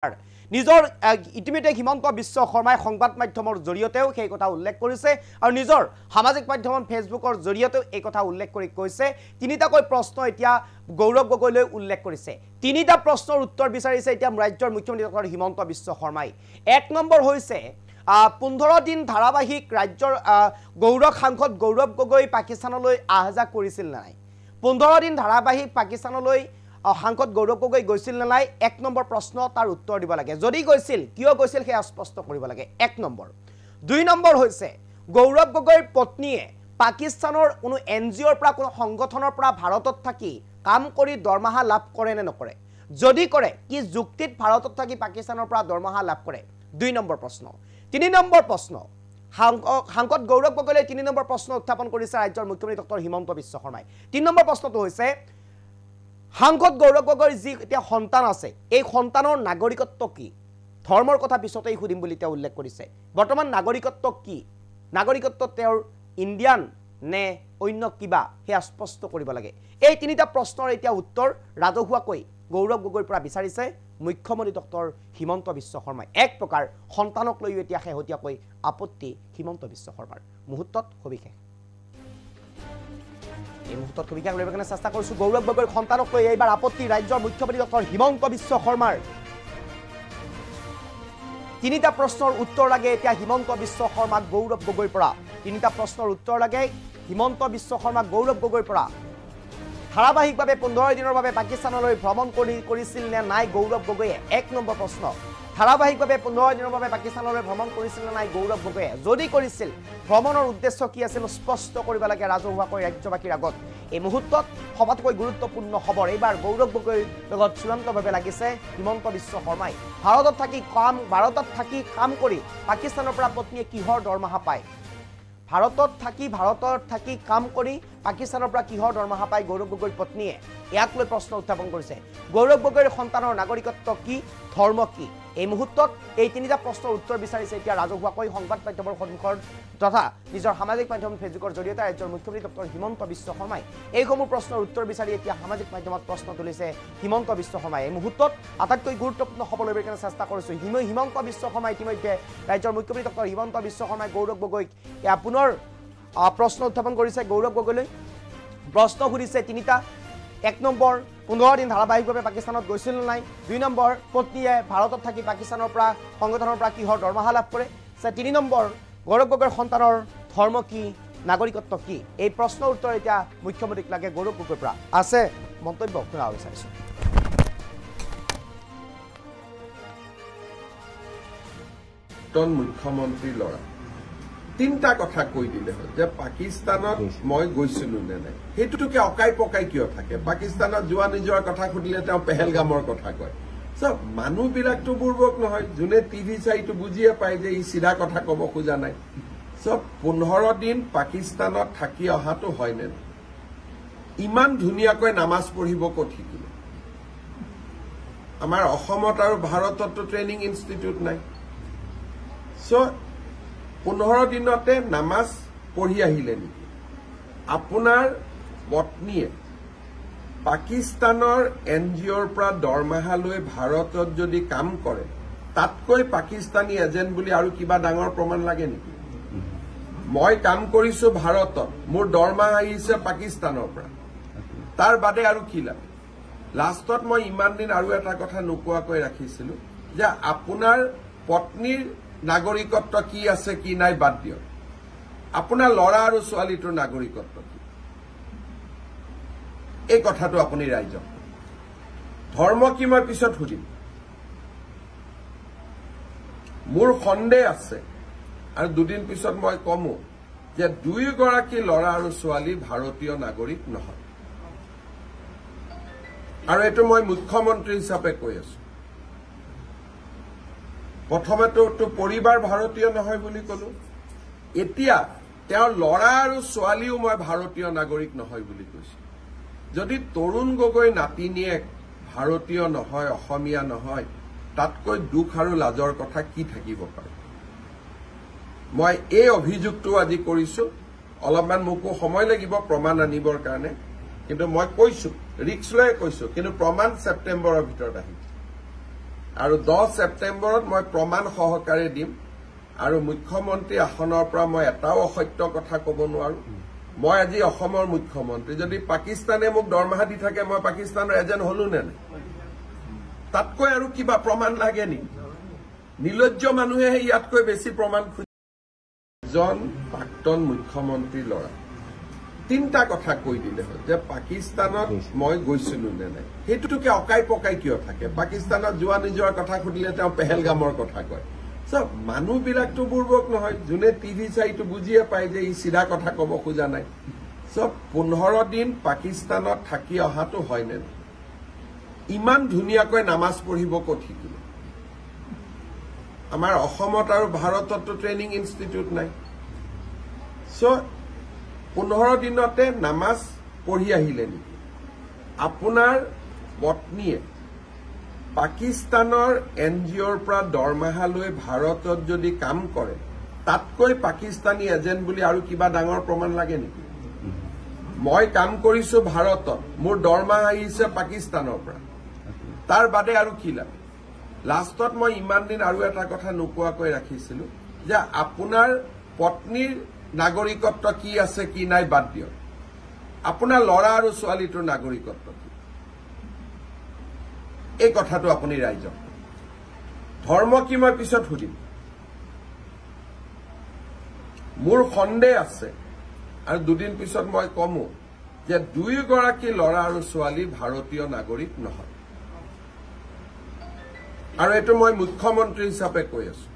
নিজৰ ইতিমধ্যে হিমন্ত বিশ্ব শৰ্মাই সংবাদ মাধ্যমৰ জৰিয়তেও সেই কথা উল্লেখ কৰিছে আৰু নিজৰ সামাজিক মাধ্যম ফেচবুকৰ জৰিয়তেও এই কথা উল্লেখ কৰি কৈছে তিনিটাকৈ প্ৰশ্ন এতিয়া গৌৰৱ গগৈলৈ উল্লেখ কৰিছে তিনিটা প্ৰশ্নৰ উত্তৰ বিচাৰিছে এতিয়া ৰাজ্যৰ মুখ্যমন্ত্ৰী ডক্টৰ হিমন্ত বিশ্ব শৰ্মাই এক নম্বৰ হৈছে 15 দিন ধাৰাবাহিক ৰাজ্যৰ গৌৰৱ সাংসদ গৌৰৱ গগৈ পাকিস্তানলৈ আহজা কৰিছিল নাই 15 দিন ধাৰাবাহিক পাকিস্তানলৈ সাংসদ গৌৰৱ গগৈ গৈছিল নাই এক নম্বৰ প্ৰশ্ন তাৰ উত্তৰ দিব লাগে যদি গৈছিল কিয় গৈছিল হে স্পষ্ট কৰিব লাগে এক নম্বৰ দুই নম্বৰ হৈছে গৌৰৱ গগৈৰ পত্নীয়ে পাকিস্তানৰ কোনো এনজিঅ'ৰ পৰা কোনো সংগঠনৰ পৰা ভাৰতত থাকি কাম কৰি দৰমহা লাভ কৰে নে নকৰে যদি কৰে কি যুক্তিত ভাৰতত থাকি পাকিস্তানৰ পৰা দৰমহা লাভ কৰে দুই নম্বৰ প্ৰশ্ন তিনি নম্বৰ প্ৰশ্ন সাংসদ গৌৰৱ গগৈলৈ তিনি নম্বৰ প্ৰশ্ন উত্থাপন কৰিছে ৰাজ্যৰ মুখ্যমন্ত্ৰী ডক্টৰ হিমন্ত বিশ্ব শৰ্মাই তিনি নম্বৰ প্ৰশ্নটো হৈছে সাংসদ গৌৰৱ গগৈৰ যি এতিয়া সন্তান আছে এই সন্তানৰ নাগৰিকত্ব কি ধৰ্মৰ কথা পিছতেই খুদিম বুলি তেওঁ উল্লেখ কৰিছে বৰ্তমান নাগৰিকত্ব কি নাগৰিকত্ব তেওঁৰ ইণ্ডিয়ান নে অন্য কিবা হে স্পষ্ট কৰিব লাগে এই তিনিটা প্ৰশ্নৰ এতিয়া উত্তৰ ৰাজহুৱাকৈ গৌৰৱ গগৈৰ পৰা বিচাৰিছে মুখ্যমন্ত্ৰী ডক্টৰ হিমন্ত বিশ্ব শৰ্মাই এক প্ৰকাৰ সন্তানক লৈ এতিয়া শেহতীয়াকৈ আপত্তি হিমন্ত বিশ্ব শৰ্মাৰ মুহূৰ্তত সবিশেষ এই মুহূৰ্তত সবিশেষ লৈ কাৰণে চেষ্টা কৰিছো গৌৰৱ গগৈৰ সন্তানক লৈ এইবাৰ আপত্তি ৰাজ্যৰ মুখ্যমন্ত্ৰী ডক্টৰ হিমন্ত বিশ্ব শৰ্মাৰ তিনিটা প্ৰশ্নৰ উত্তৰ লাগে এতিয়া হিমন্ত বিশ্ব শৰ্মাক গৌৰৱ গগৈৰ পৰা তিনিটা প্ৰশ্নৰ উত্তৰ লাগে হিমন্ত বিশ্ব শৰ্মাক গৌৰৱ গগৈৰ পৰা ধাৰাবাহিকভাৱে 15 দিনৰ বাবে পাকিস্তানলৈ ভ্ৰমণ কৰিছিল নে নাই গৌৰৱ গগৈয়ে এক নম্বৰ প্ৰশ্ন ধাৰাবাহিকভাৱে 15 দিনৰ বাবে পাকিস্তানলৈ ভ্ৰমণ কৰিছিল নে নাই গৌৰৱ গগৈয়ে যদি কৰিছিল ভ্ৰমণৰ উদ্দেশ্য কি আছিল স্পষ্ট কৰিব লাগে ৰাজহুৱাকৈ ৰাজ্যবাসীৰ আগত এই মুহূৰ্তত সবাতোকৈ গুৰুত্বপূৰ্ণ খবৰ এইবাৰ গৌৰৱ গগৈৰ লগত চূড়ান্তভাৱে লাগিছে হিমন্ত বিশ্ব শৰ্মাই ভাৰতত থাকি কাম কৰি পাকিস্তানৰ পৰা পত্নীয়ে কিহৰ দৰমহা পায় ভাৰতত থাকি কাম কৰি পাকিস্তানৰ পৰা কিহৰ দৰমহা পায় গৌৰৱ গগৈৰ পত্নীয়ে ইয়াক লৈ প্ৰশ্ন উত্থাপন কৰিছে গৌৰৱ গগৈৰ সন্তানৰ নাগৰিকত্ব কি ধৰ্ম কি এই মুহূৰ্তত এই তিনিটা প্ৰশ্নৰ উত্তৰ বিচাৰিছে এতিয়া ৰাজহুৱাকৈ সংবাদ মাধ্যমৰ সন্মুখত তথা নিজৰ সামাজিক মাধ্যম ফেচবুকৰ জৰিয়তে ৰাজ্যৰ মুখ্যমন্ত্ৰী ডক্টৰ হিমন্ত বিশ্ব শৰ্মাই এইসমূহ প্ৰশ্নৰ উত্তৰ বিচাৰি এতিয়া সামাজিক মাধ্যমত প্ৰশ্ন তুলিছে হিমন্ত বিশ্ব শৰ্মাই এই মুহূৰ্তত আটাইতকৈ গুৰুত্বপূৰ্ণ খবৰ ল'বৰ কাৰণে চেষ্টা কৰিছো হিমন্ত বিশ্ব শৰ্মাই ইতিমধ্যে ৰাজ্যৰ মুখ্যমন্ত্ৰী ডক্টৰ হিমন্ত বিশ্ব শৰ্মাই গৌৰৱ গগৈক পুনৰ প্ৰশ্ন উত্থাপন কৰিছে গৌৰৱ গগৈলৈ প্ৰশ্ন সুধিছে তিনিটা এক নম্বৰ 15 দিন ধাৰাবাহিকভাৱে পাকিস্তানত গৈছিল নাই দুই নম্বৰ পত্নীয়ে ভাৰতত থাকি পাকিস্তানৰ পৰা সংগঠনৰ পৰা কিহৰ দৰমহা লাভ কৰে তিনি নম্বৰ গৌৰৱ গগৈৰ সন্তানৰ ধৰ্ম কি নাগৰিকত্ব কি এই প্ৰশ্নৰ উত্তৰ এতিয়া মুখ্যমন্ত্ৰীক লাগে গৌৰৱ গগৈৰ পৰা আছে মন্তব্য শুনা বিচাৰিছো মুখ্যমন্ত্ৰী ল'ৰা তিনটা কথা কৈ দিলে হয় যে পাকিস্তানত মই গৈছিলো নে নাই সেইটোকে অকাই পকাই কিয় থাকে পাকিস্তানত যোৱা নিজৰ কথা সুধিলে তেওঁ পেহেলগামৰ কথা কয় চব মানুহবিলাকতো বুৰ্বক নহয় যোনে টিভি চাইটো বুজিয়ে পায় যে ই চিধা কথা ক'ব খোজা নাই চব 15 দিন পাকিস্তানত থাকি অহাটো হয় নে ইমান ধুনীয়াকৈ নামাজ পঢ়িব ক'ত শিকিলে আমাৰ অসমত আৰু ভাৰততো ট্ৰেইনিং ইনষ্টিটিউট নাই চ' 15 দিনতে নামাজ পঢ়ি আহিলে নেকি আপোনাৰ পত্নীয়ে পাকিস্তানৰ এনজিঅ'ৰ পৰা দৰমহা লৈ ভাৰতত যদি কাম কৰে তাতকৈ পাকিস্তানী এজেণ্ট বুলি আৰু কিবা ডাঙৰ প্ৰমাণ লাগে নেকি মই কাম কৰিছো ভাৰতত মোৰ দৰমহা আহিছে পাকিস্তানৰ পৰা তাৰ বাদে আৰু কি লাগে লাষ্টত মই ইমান দিন আৰু এটা কথা নোকোৱাকৈ ৰাখিছিলো যে আপোনাৰ পত্নীৰ নাগৰিকত্ব কি আছে কি নাই বাদ দিয়ক আপোনাৰ ল'ৰা আৰু ছোৱালীটোৰ নাগৰিকত্ব কি এই কথাটো আপুনি ৰাইজক ধৰ্ম কি মই পিছত সুধিম মোৰ সন্দেহ আছে আৰু দুদিন পিছত মই কমো যে দুয়োগৰাকী ল'ৰা আৰু ছোৱালী ভাৰতীয় নাগৰিক নহয় আৰু এইটো মই মুখ্যমন্ত্ৰী হিচাপে কৈ আছো প্ৰথমেতো পৰিবাৰ ভাৰতীয় নহয় বুলি কলো এতিয়া তেওঁৰ ল'ৰা আৰু ছোৱালীও মই ভাৰতীয় নাগৰিক নহয় বুলি কৈছো যদি তৰুণ গগৈ নাতিনিয়েক ভাৰতীয় নহয় অসমীয়া নহয় তাতকৈ দুখ আৰু লাজৰ কথা কি থাকিব পাৰে মই এই অভিযোগটো আজি কৰিছো অলপমান মোকো সময় লাগিব প্ৰমাণ আনিবৰ কাৰণে কিন্তু মই কৈছো ৰিক্স লৈ কৈছো কিন্তু প্ৰমাণ ছেপ্টেম্বৰৰ ভিতৰত আহিব আৰু 10 ছেপ্টেম্বৰত মই প্ৰমাণ সহকাৰে দিম আৰু মুখ্যমন্ত্ৰী আসনৰ পৰা মই এটাও অসত্য কথা ক'ব নোৱাৰো মই আজি অসমৰ মুখ্যমন্ত্ৰী যদি পাকিস্তানে মোক দৰমহা দি থাকে মই পাকিস্তানৰ এজেণ্ট হলো নে নাই তাতকৈ আৰু কিবা প্ৰমাণ লাগে নি নিলজ্জ মানুহে ইয়াতকৈ বেছি প্ৰমাণ খুঁজে এজন প্ৰাক্তন মুখ্যমন্ত্ৰী ল'ৰা তিনটা কথা কৈ দিলে হয় যে পাকিস্তানত মই গৈছিলো নে নাই সেইটোকে অকাই পকাই কিয় থাকে পাকিস্তানত যোৱা নিজৰ কথা সুধিলে তেওঁ পেহেলগামৰ কথা কয় সব মানুহবিলাকতো বুৰ্বক নহয় যোনে টিভি চাইটো বুজিয়ে পায় যে ই চিধা কথা ক'ব খোজা নাই সব 15 দিন পাকিস্তানত থাকি অহাটো হয় নে ইমান ধুনীয়াকৈ নামাজ পঢ়িব ক'ত শিকিলে আমাৰ অসমত আৰু ভাৰততো ট্ৰেইনিং ইনষ্টিটিউট নাই সো 15 দিনতে নামাজ পঢ়ি আহিলে নেকি আপোনাৰ পত্নীয়ে পাকিস্তানৰ এনজিঅ'ৰ পৰা দৰমহা লৈ ভাৰতত যদি কাম কৰে তাতকৈ পাকিস্তানী এজেণ্ট বুলি আৰু কিবা ডাঙৰ প্ৰমাণ লাগে নেকি মই কাম কৰিছো ভাৰতত মোৰ দৰমহা আহিছে পাকিস্তানৰ পৰা তাৰ বাদে আৰু কি লাগে লাষ্টত মই ইমান দিন আৰু এটা কথা নোকোৱাকৈ ৰাখিছিলো যে আপোনাৰ পত্নীৰ নাগৰিকত্ব কি আছে কি নাই বাদ দিয়ক আপোনাৰ ল'ৰা আৰু ছোৱালীটোৰ নাগৰিকত্ব কি এই কথাটো আপুনি ৰাইজক ধৰ্ম কি মই পিছত সুধিম মোৰ সন্দেহ আছে আৰু দুদিন পিছত মই কমো যে দুয়োগৰাকী ল'ৰা আৰু ছোৱালী ভাৰতীয় নাগৰিক নহয় আৰু এইটো মই মুখ্যমন্ত্ৰী হিচাপে কৈ আছো